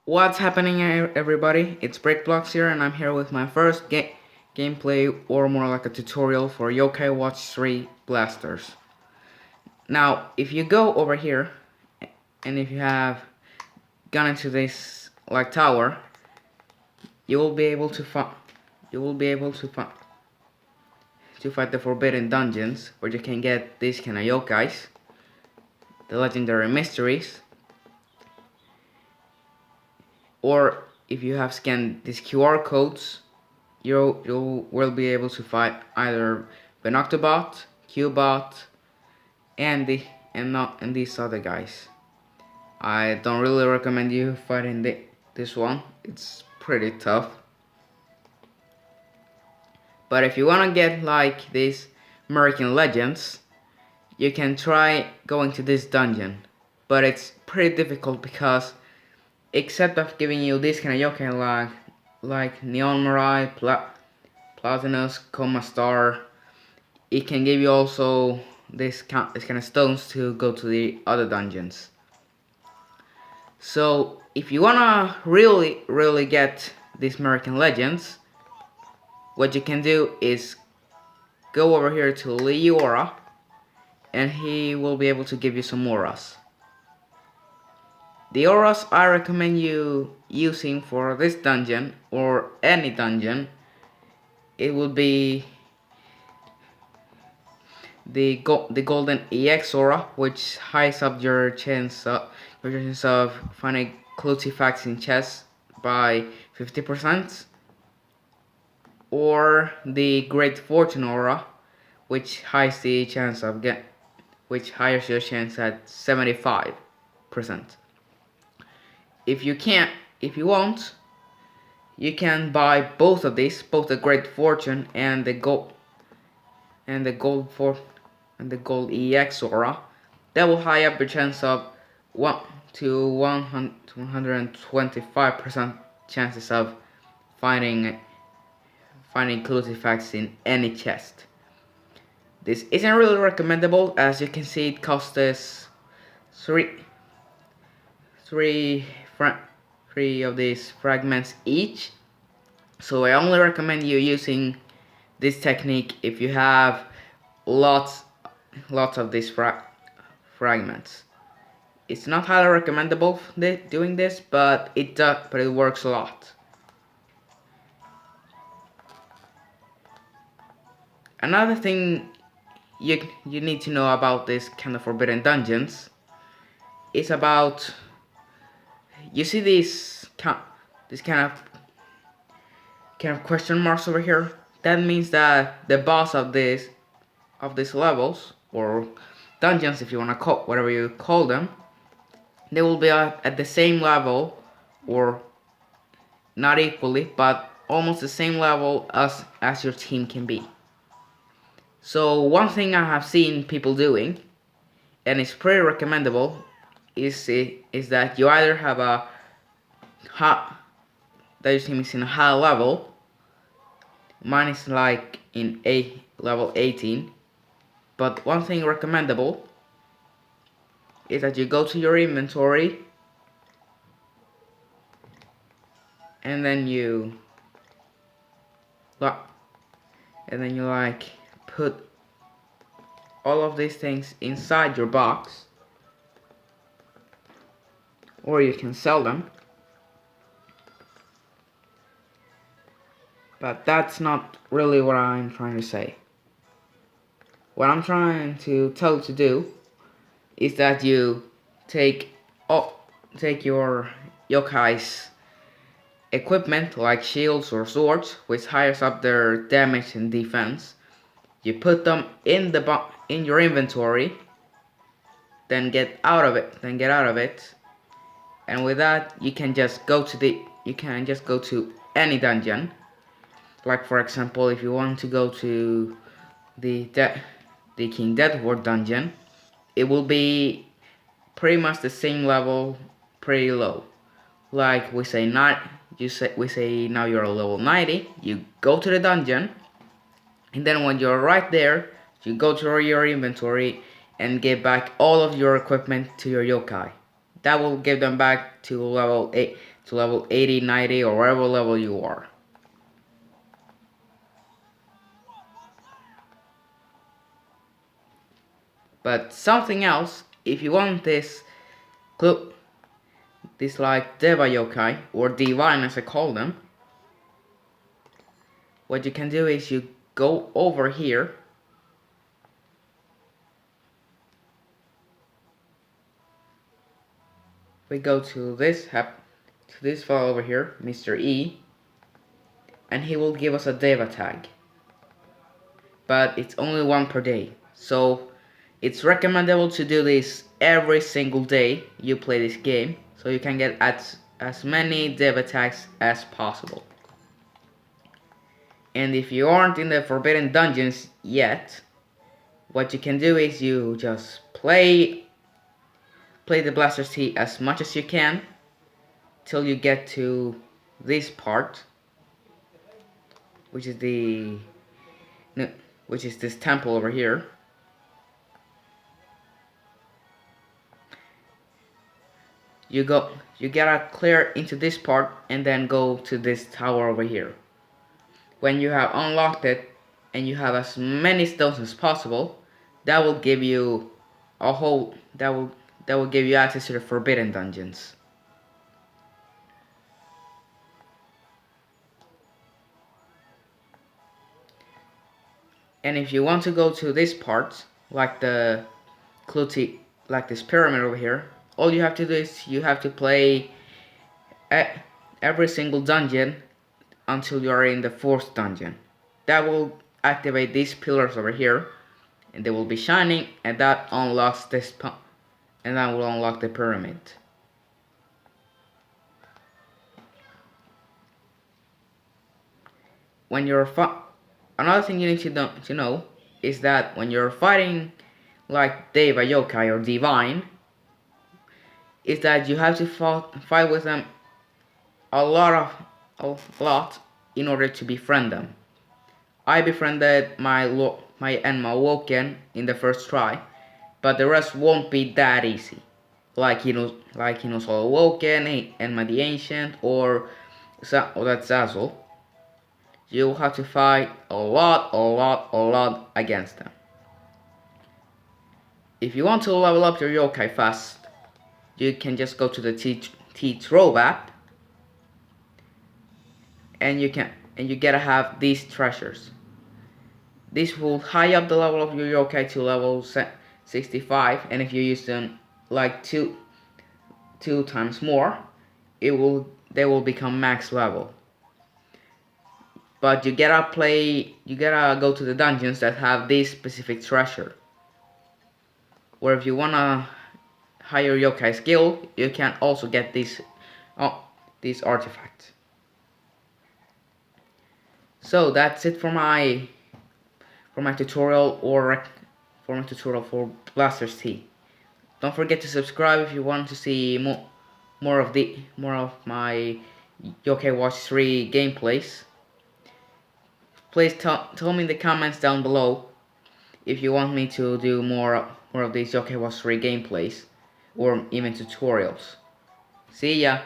What's happening, everybody? It's Breakblocks here, and I'm here with my first gameplay, or more like a tutorial for Yokai Watch 3 blasters. Now, if you go over here, and if you have gone into this like tower, you will be able to find to fight the forbidden dungeons, where you can get these kind of yokais, the legendary mysteries, or if you have scanned these QR codes, you will be able to fight either Benoctobot, Qbot, and these other guys. I don't really recommend you fighting this one. It's pretty tough. But if you wanna get like these American legends, you can try going to this dungeon. But it's pretty difficult because except of giving you this kind of yokai like Neon Mirai, Platinus, Coma Star, it can give you also this kind of stones to go to the other dungeons. So if you wanna really get these American legends, what you can do is go over here to Leora, and he will be able to give you some auras. The auras I recommend you using for this dungeon or any dungeon, it will be the golden EX aura, which highs up your chance of finding crucifix in chests by 50%, or the great fortune aura, which highs the chance of which hires your chance at 75%. If you want, you can buy both of these, both the great fortune and the gold EX aura. That will high up your chance of 1 to 125% chances of finding crucifix in any chest. This isn't really recommendable, as you can see it costs us three of these fragments each. So I only recommend you using this technique if you have lots of these fragments. It's not highly recommendable doing this, but it works a lot. Another thing you need to know about this kind of forbidden dungeons is about, you see these kind of question marks over here? That means that the boss of these levels, or dungeons if you wanna call whatever you call them, they will be at the same level, or not equally, but almost the same level as your team can be. So one thing I have seen people doing, and it's pretty recommendable, is that you either have that your team is in a high level. Mine is like in level 18. But one thing recommendable is that you go to your inventory, and then you put all of these things inside your box, or you can sell them. But that's not really what I'm trying to say. What I'm trying to tell you to do is that you take your yokai's equipment, like shields or swords, which hires up their damage and defense. You put them in your inventory, then get out of it. And with that, you can just go to any dungeon. Like for example, if you want to go to the King Deathward dungeon, it will be pretty much the same level, pretty low. Like we say now you're level 90, you go to the dungeon, and then when you're right there, you go to your inventory and get back all of your equipment to your yokai. that will give them back to level 8, to level 80, 90, or whatever level you are. But something else, if you want this like Deva Yokai, or Divine as I call them, what you can do is you go over here. We go to this file over here, Mr. E, and he will give us a Deva tag. But it's only one per day, so it's recommendable to do this every single day you play this game, so you can get as many Deva tags as possible. And if you aren't in the Forbidden Dungeons yet, what you can do is you just play the Blaster's Tea as much as you can till you get to this part, which is this temple over here. You gotta clear into this part and then go to this tower over here. When you have unlocked it and you have as many stones as possible, that will give you give you access to the Forbidden Dungeons. And if you want to go to this part, like this pyramid over here, all you have to do is you have to play every single dungeon until you are in the 4th dungeon. That will activate these pillars over here, and they will be shining, and that unlocks and that will unlock the pyramid. When you're another thing you need to know is that when you're fighting like Deva, Yokai, or Divine, is that you have to fight with them a lot in order to befriend them. I befriended my Enma Woken in the first try, but the rest won't be that easy. Like Hinosaur Woken, Enma the Ancient, or that Zazzle. You'll have to fight a lot against them. If you want to level up your yokai fast, you can just go to the T-Trove app, and you gotta have these treasures. This will high up the level of your yokai to level 65, and if you use them like two times more, they will become max level. But you gotta go to the dungeons that have this specific treasure. Or if you wanna higher yokai skill, you can also get these artifacts. So that's it for my tutorial for Blaster's Tea. Don't forget to subscribe if you want to see more of my Yokai Watch 3 gameplays. Please tell me in the comments down below if you want me to do more of these Yokai Watch 3 gameplays or even tutorials. See ya!